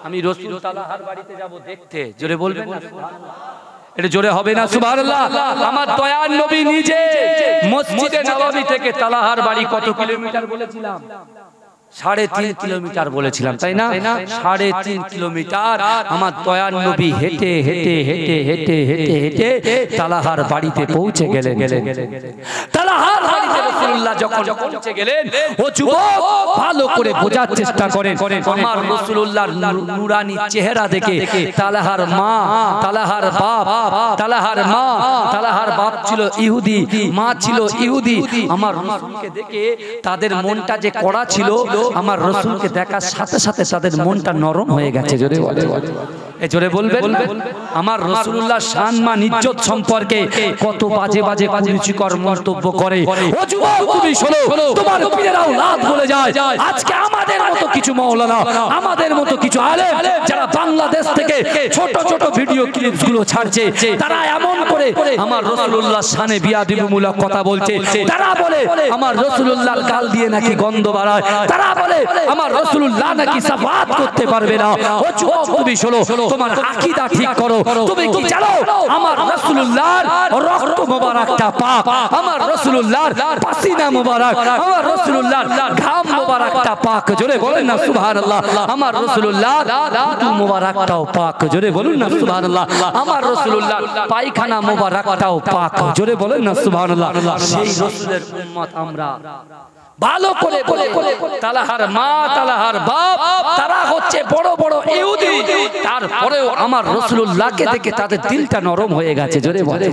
আমি রাসূল তালহার বাড়িতে যাব দেখতে। জোরে বলবেন না? এটা জোরে হবে না? সুবহানাল্লাহ। আমার দয়ার নবী নিজে মসজিদে নববী থেকে তালহার বাড়ি কত কিলোমিটার বলেছিলাম? 3.5 কিলোমিটার বলেছিলাম, তাই না? 3.5 কিলোমিটার আমার দয়ার নবী হেঁটে হেঁটে হেঁটে হেঁটে হেঁটে হেঁটে তালহার বাড়িতে পৌঁছে গেলেন। তালহার বাড়িতে রাসূলুল্লাহ যখন পৌঁছে গেলেন, ও যুবক ভালো করে বোঝার চেষ্টা করেন। আমার রাসূলুল্লাহর নূরানি চেহারা দেখে তালহার মা, তালহার বাপ, তালহার মা, তালহার বাপ ছিল ইহুদি, মা ছিল ইহুদি। আমার রাসূলকে দেখে তাদের মনটা যে কড়া ছিল, আমার রাসূলকে দেখার সাথে সাথে তাদের মনটা নরম হয়ে গেছে। জোরে বলে, এই জোরে বলবেন। আমার রাসূলুল্লাহ সম্মান ইজ্জত সম্পর্কে কত বাজে বাজে কুরুচিকর মন্তব্য করে। ও যুবক, তুমি শোনো, তোমার পীরের আওলাদ বলে যায় আজকে আমাদের মতো কিছু মাওলানা, আমাদের মতো কিছু আলেম যারা বাংলাদেশ থেকে ছোট ছোট ভিডিও ক্লিপস গুলো ছাড়ছে, তারা এমন করে আমার রাসূলুল্লাহর শানে বিয়াদবিমূলক কথা বলছে। তারা বলে আমার রাসূলুল্লাহর গাল দিয়ে নাকি গন্ধ বাড়ায়, তারা বলে আমার রাসূলুল্লাহ নাকি শাফাআত করতে পারবে না। ও যুবক, তুমি শোনো, তোমার আকীদা ঠিক করো। তুমি কি জানো আমার রাসূলুল্লাহর রক্ত মোবারকটা পাক, আমার রাসূলুল্লাহর পাসিনা মোবারক, আমার রাসূলুল্লাহর ঘাম মোবারকটা পাক। জোরে বলেন না সুবহানাল্লাহ। আমার রাসূলুল্লাহর দুধ মোবারকটাও পাক। জোরে বলুন না সুবহানাল্লাহ। আমার রাসূলুল্লাহর পায়খানা মোবারকটাও পাক। জোরে বলেন না সুবহানাল্লাহ। সেই রাসূলের উম্মত আমরা। ভালো করে বলে, তালহার মা, তালহার বাপ, তারা হচ্ছে বড় বড় ইহুদি, তারপরেও আমার রাসূলুল্লাহকে দেখে তাদের দিলটা নরম হয়ে গেছে। জোরে বলে।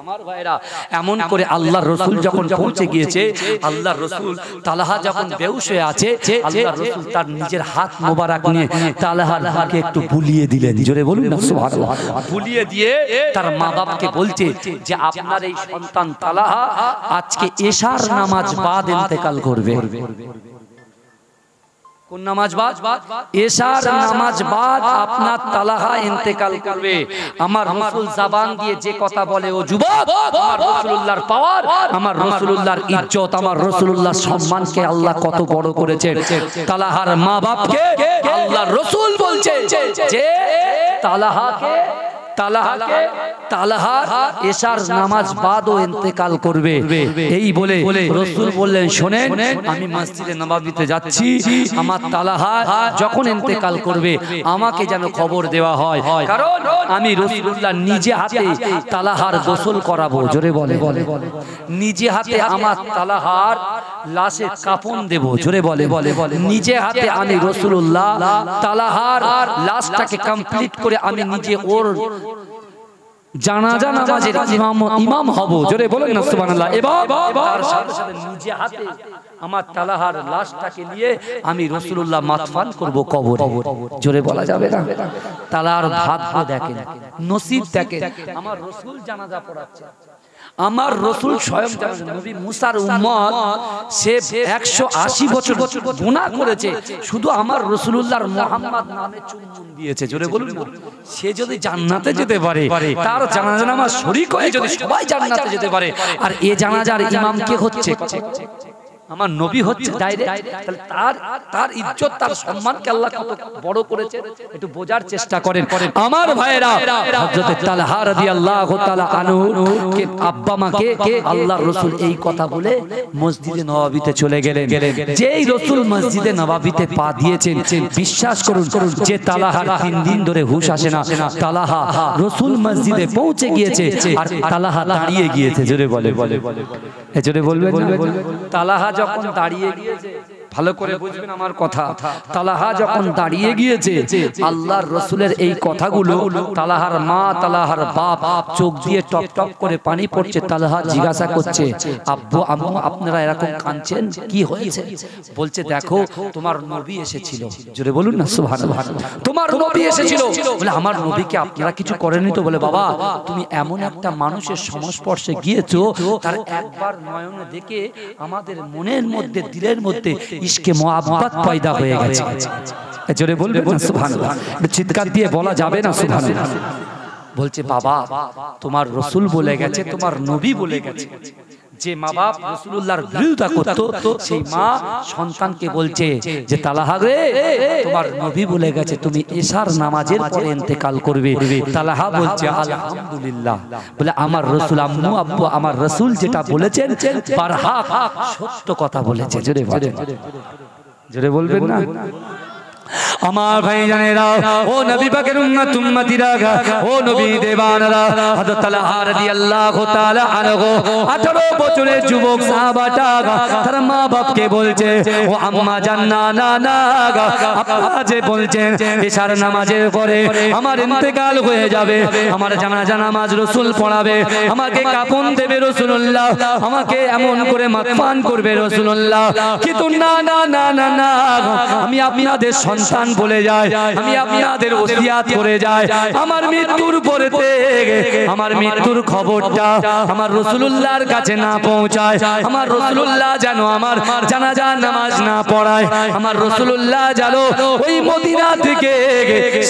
আমার ভাইরা, এমন করে আল্লাহর রাসূল যখন পৌঁছে গিয়েছে, আল্লাহর রাসূল তালহা যখন বেহুশ হয়ে আছে, আল্লাহর রাসূল তার নিজের হাত মোবারক নিয়ে তালহার বুকে একটু বুলিয়ে দিলেন। জোরে বলুন না সুবহানাল্লাহ। বুলিয়ে দিয়ে তার মা বাবাকে বলছে যে আপনার এই সন্তান তালহা আজকে এশার নামাজ বাদ ইন্তেকাল করবে। কোন নামাজ বাদ? এশার নামাজ বাদ আপনার তালহা ইন্তেকাল করবে। আমার রাসূল জবান দিয়ে যে কথা বলে, ও যুবক, আমার রাসূলুল্লাহর পাওয়ার, আমার রাসূলুল্লাহর ইজ্জত, আমার রাসূলুল্লাহর সম্মানকে আল্লাহ কত বড় করেছেন। তালহার মা বাপকে আল্লাহর রাসূল বলছে যে তালহা এশার নামাজ বাদও ইন্তেকাল করবে। এই বলে রাসূল বললেন, শোনেন, আমি মসজিদে নববীতে যাচ্ছি, আমার তালহা যখন ইন্তেকাল করবে আমাকে যেন খবর দেওয়া হয়, কারণ আমি রাসূলুল্লাহ নিজে হাতে তালহার গোসল করাবো। জোরে বলে, নিজে হাতে আমার তালহার লাশে কাফন দেব। জোরে বলে, নিজে হাতে আমি রাসূলুল্লাহ তালহার লাশটাকে কমপ্লিট করে আমি নিজে ওর জানাজা নামাজের ইমাম হব। জোরে বলেন না সুবহানাল্লাহ। এবং তার সাথে সাথে নিজে হাতে আমার তালহার লাশটাকে নিয়ে আমি রাসূলুল্লাহ মাদফান করব কবরে। জোরে বলা যাবে না? তালহার ভাগ্য দেখেন, নসিব দেখেন, আমার রাসূল জানাজা পড়াচ্ছে। আমার রাসূল স্বয়ং নবী মুসার উম্মত, সে 180 বছর গুনাহ করেছে, শুধু আমার রাসূলুল্লাহর মুহাম্মদ নামে চুম্বন দিয়েছে। জোরে বলুন না। সে যদি জান্নাতে যেতে পারে, তার জানাজা নামাজ শরীক হয়ে যদি সবাই জান্নাতে যেতে পারে, আর এই জানাজার ইমাম কে হচ্ছে? আমার নবী হচ্ছে ডাইরেক্ট। তাহলে তার ইজ্জত, তার সম্মানকে আল্লাহ কত বড় করেছে, একটু বোঝার চেষ্টা করেন। আমার ভাইরা, হযরত তালহা রাদিয়াল্লাহু তাআলা আনহু কে আব্বা মাকে আল্লাহর রাসূল এই কথা বলে মসজিদে নববীতে চলে গেলেন। যেই রাসূল মসজিদে নববীতে পা দিয়েছেন, বিশ্বাস করুন যে তালহার 3 দিন ধরে হুঁশ আসে না। তালহা রাসূল মসজিদে পৌঁছে গিয়েছে আর তালহা দাঁড়িয়ে গিয়েছে। জোরে বলে, জোরে বলবেন। তালহা যখন দাঁড়িয়ে গিয়েছে, ভালো করে বুঝবেন আমার কথা, তালহা যখন দাঁড়িয়ে গিয়েছে, আল্লাহর রাসূলের এই কথাগুলো তালহার মা, তালহার বাপ চোখ দিয়ে টপ টপ করে পানি পড়ছে। তালহা জিজ্ঞাসা করছে, আব্বু আম্মু আপনারা এরকম কাঁদছেন, কি হয়েছে? বলছে, দেখো তোমার নবী এসেছিল। জোরে বলুন না সুবহানাল্লাহ। তোমার নবী এসেছিল। বলে, আমার নবীকে আপনারা কিছু করেননি তো? বলে, বাবা তুমি এমন একটা মানুষের সংস্পর্শে গিয়েছো, তার একবার নয়নে দেখে আমাদের মনের মধ্যে, দিলের মধ্যে ইশকে মোহাব্বত পয়দা হয়ে গেছে। জোরে বলবেন না সুবহানাল্লাহ, চিৎকার দিয়ে বলা যাবে না সুবহানাল্লাহ। বলছে বাবা তোমার রসুল বলে গেছে, তোমার নবী বলে গেছে, যে মা বাপ রাসূলুল্লাহর বিরোধিতা করত সেই মা সন্তানকে বলছে যে তালহা রে তোমার নবী বলে গেছে তুমি এশার নামাজের পরে ইন্তেকাল করবে। তালহা বলছে আলহামদুলিল্লাহ, বলে আমার রাসূল আম্মু আব্বু আমার রাসূল যেটা বলেছেন বারহাক সত্য কথা বলেছে। জোরে বলেন, জোরে বলবেন না। আমার ভাইজানেরা, ও নবী পাকের উম্মত উম্মতিরা, ও নবী দেবানরা, হযরত তালহা রাদিয়াল্লাহু তাআলা আনহু 18 বছরের যুবক সাহাবাটা তার মা বাপকে বলছে ও আম্মা জান্না না না, আপনি যে বলছেন এশার নামাজের পরে আমার ইন্তেকাল হয়ে যাবে, আমার জানাজা নামাজ রাসূল পড়াবে, আমাকে কাফন দেবে রাসূলুল্লাহ, আমাকে এমন করে মাতফান করবে রাসূলুল্লাহ, কিন্তু না না না না না, আমি আপনাদের সন্তান বলে যায়, আমি আপনাদের ওসিয়াত করে যায়, আমার মৃত্যুর পরেতে আমার মৃত্যুর খবরটা আমার রাসূলুল্লাহর কাছে না পৌঁছায়, আমার রাসূলুল্লাহ যেন আমার জানাজা নামাজ না পড়ায়, আমার রাসূলুল্লাহ যেন ওই মদিনা থেকে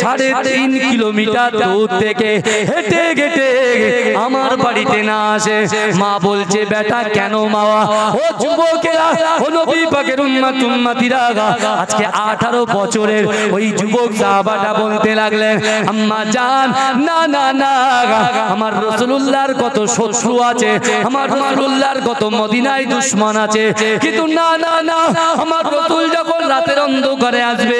3.5 কিলোমিটার দূর থেকে হেঁটে হেঁটে আমার বাড়িতে না আসে। মা বলছে বেটা কেন মা? ও যুবকেরা, ও নবী পাকের উম্মত উম্মতিরা, আজকে 18 বছরের ওই যুবক সাহাবাটা বলতে লাগলেন আম্মা জান না না না, আমার রাসূলুল্লাহর কত শত্রু আছে, আমার রাসূলুল্লাহর কত মদিনায় দুশমন আছে, কিন্তু না না না, আমার রাসূল যখন রাতের অন্ধকারে আসবে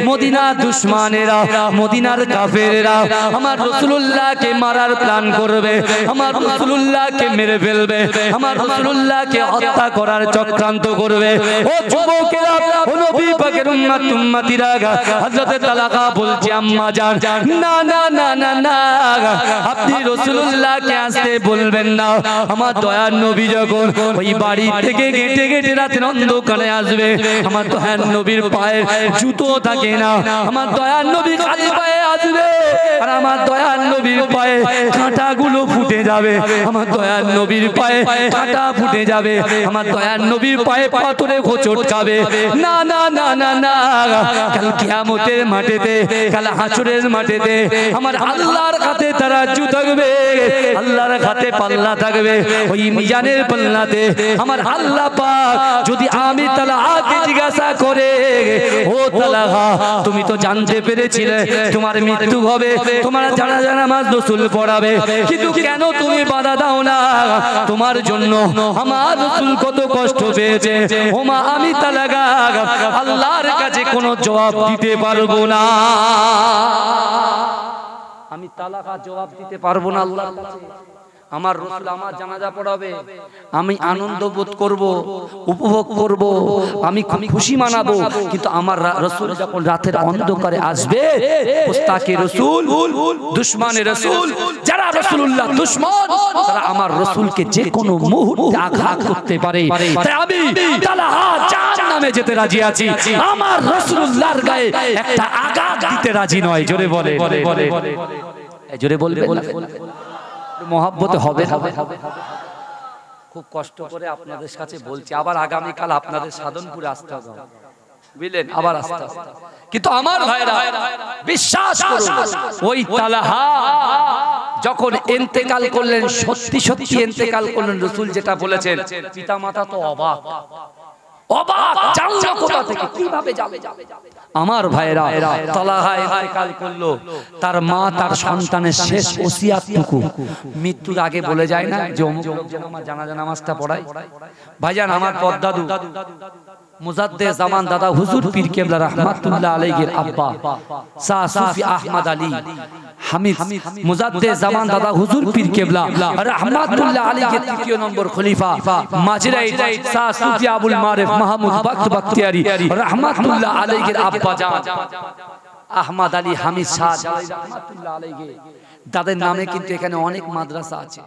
মদিনা দুশমনেরা মদিনার কাফেররা আমার রাসূলুল্লাহকে মারার প্ল্যান করবে, আমার রাসূলুল্লাহকে মেরে ফেলবে, আমার রাসূলুল্লাহকে হত্যা করার চক্রান্ত করবে। ও যুবকেরা, ও নবী পাকের উম্মত উম্মতিরা, হযরত তালহা বলছে আম্মা জান না না না না না, আপনি রাসূলুল্লাহকে আসতে বলবেন না, আমার দয়ার নবী যখন ওই বাড়ি থেকে গেটে গেটে রাতের অন্ধকারে আসবে, আমার দয়ার নবীর পায়ে জুতো থাকে না, আমার দয়ার নবী খালি পায়ে আসবে, আর আমার দয়ার নবীর পায়ে কাঁটাগুলো ফুটে যাবে, আমার দয়ার নবীর পায়ে কাঁটা ফুটে যাবে, আমার দয়ার নবীর পায়ে পাথরে হোঁচট খাবে। না না না না না, কাল কিয়ামতের মাঠেতে, কাল হাসরের মাঠেতে আমার আল্লাহর হাতে তারাজু থাকবে, আল্লাহর হাতে পাল্লা থাকবে, ওই মিজানের পাল্লাতে আমার আল্লাহ পাক যদি আমি তালহাকে জিজ্ঞাসা করে ও তালহা তুমি তো জানতে পেরেছিলে তোমার মৃত্যু হবে, তোমার জানাজা নামাজ রাসূল পড়াবে, কিন্তু কেন তুমি বাধা দাও না? তোমার জন্য আমার রাসূল কত কষ্ট পেয়েছে, ও মা আমি তালহা আল্লাহর কাছে কোনো জবাব দিতে পারবো না, আমি তালহা জবাব দিতে পারবো না আল্লাহর কাছে। আমার রাসূল আমার জানাজা পড়াবে, আমি আনন্দ বোধ করব, উপভোগ করব, আমি খুশি মানাবো, কিন্তু আমার রাসূল যখন রাতের অন্ধকারে আসবে মুস্তাকে রাসূল দুশমনে রাসূল যারা রাসূলুল্লাহ দুশমন তারা আমার রাসূলকে যে কোনো মুহূর্তে আঘাত করতে পারে, তাই আমি তালহা জাহান্নামে যেতে রাজি আছি, আমার রাসূলুল্লাহর গায়ে একটা আঘাত দিতে রাজি নয়। জোরে বলে, জোরে বলবে, মহব্বতে হবে। খুব কষ্ট করে আপনাদের কাছে বলছি, আবার আগামীকাল আপনাদের সাধনপুরে আসতে হবে, বুঝলেন, আবার আসতে হবে, কিন্তু আমার ভাইরা বিশ্বাস করুন ওই তালহা যখন ইন্তেকাল করলেন, সত্যি সত্যি ইন্তেকাল করলেন, রাসূল যেটা বলেছেন পিতা মাতা তো অবাক, অবাক, জানলো কোথা থেকে, কিভাবে যাবে? আমার ভাইরা তালহা ইন্তেকাল করলো, তার মা তার সন্তানের শেষ ওসিয়াতটুকু মৃত্যুর আগে বলে যায় না যে অমুক লোক যেন আমার জানাজা নামাজটা পড়ায়। ভাইজান আমার পদ্দাদু মুজাদ্দেদ জামান দাদা হুজুর পীর কেবলা রাহমাতুল্লাহ আলাইহির আব্বা শাহ সুফি আহমদ আলী হামিদ মুজাদ্দেদ জামান দাদা হুজুর পীর কেবলা রাহমাতুল্লাহ আলাইহির তৃতীয় নম্বর খলিফা মাজিরাই শাহ সুফি আবুল মারিফ মাহমুদ বখত বখতিয়ারি রাহমাতুল্লাহ আলাইহির আব্বা জান আহমদ আলী হামিদ শাহ রাহমাতুল্লাহ আলাইহি, তাদের নামে কিন্তু এখানে অনেক মাদ্রাসা আছে।